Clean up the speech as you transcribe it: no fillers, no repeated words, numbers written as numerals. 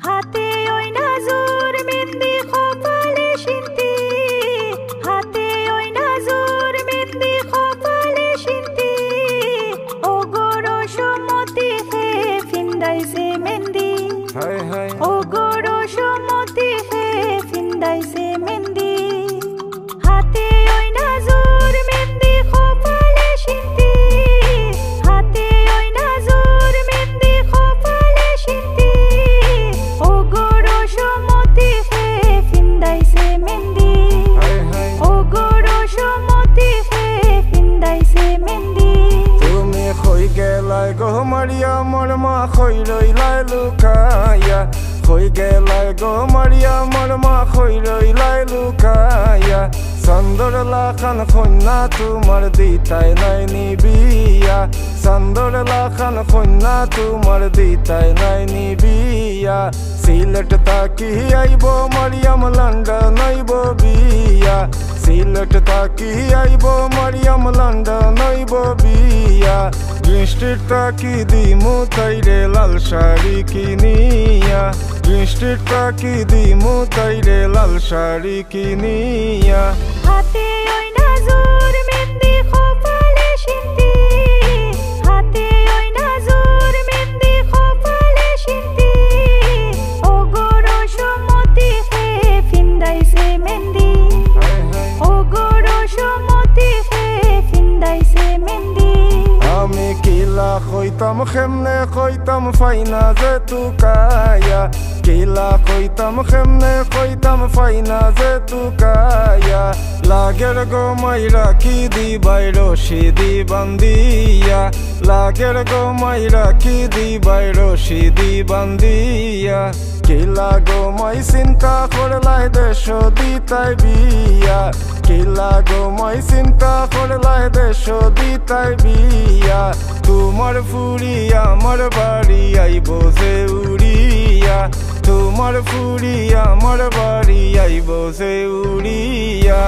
হাতে ওই নাজুর মেহেন্দি কপালে সিন্তি, হাতে ওই নাজুর মেহেন্দি কপালে সিন্তি, ও গরো সমতি হে ফিন্দাইছে মেহেন্দি, ও গরো সমতি হে ফিন্দাইছে মেহেন্দি। হাতে ওই নাজুর মেহেন্দি কপালে সিন্তি, হাতে ওই নাজুর মেহেন্দি কপালে সিন্তি, ও গরো সমতি হে ফিন্দাইছে মেহেন্দি, ও গরো সমতি হে ফিন্দাইছে মেহেন্দি। তুমি কই গেলাই গো মারিয়া মোর মা কই রইলাই লুকাইয়া, কই গেলাই গো মারিয়া মোর মা কই রইলাই লুকাইয়া। চান্দর লাখান কন্যা তোমার দিতাই নাই নিবিয়া, চান্দর লাখান কন্যা তোমার দিতাই নাই নিবিয়া। সিলেট তাকি আইব মারিয়াম লন্ডন আইব বিয়া, সিলেট তাকি আইব মারিয়াম লন্ডন আইব বিয়া। গ্রিন স্ট্রিট তাকি দিমু তাইরে লাল শাড়ি কিনিয়া, গ্রিন স্ট্রিট তাকি দিমু তাইরে লাল শাড়ি কিনিয়া। হাতে ওই নাজুর মেহেন্দি কপালে সিন্তি, হাতে ওই নাজুর মেহেন্দি কপালে সিন্তি, ও গরো সমতি হে ফিন্দাইছে মেহেন্দি, ও গরো সমতি হে ফিন্দাইছে মেহেন্দি। আমি কিলা কইতাম কেমনে কইতাম ফাইনা যে তুকায়া, কিলা কইতাম কেমনে কইতাম ফাইনা যে তুকায়া। লাগের গো মাইরা কি দিবাই রশি দি বান্দিয়া, লাগের গো মাইরা কি দিবাই রশি দি বান্দিয়া। কিলা গো মাই চিন্তা করলাই দেশ দিতাই বিয়া, কিলা গো মাই চিন্তা করলাই দেশ দিতাই বিয়া। তোমার ফুরি আমার বাড়ি আইব যে উড়িয়া, তোমার ফুরি আমার বাড়ি আইব যে উড়িয়া।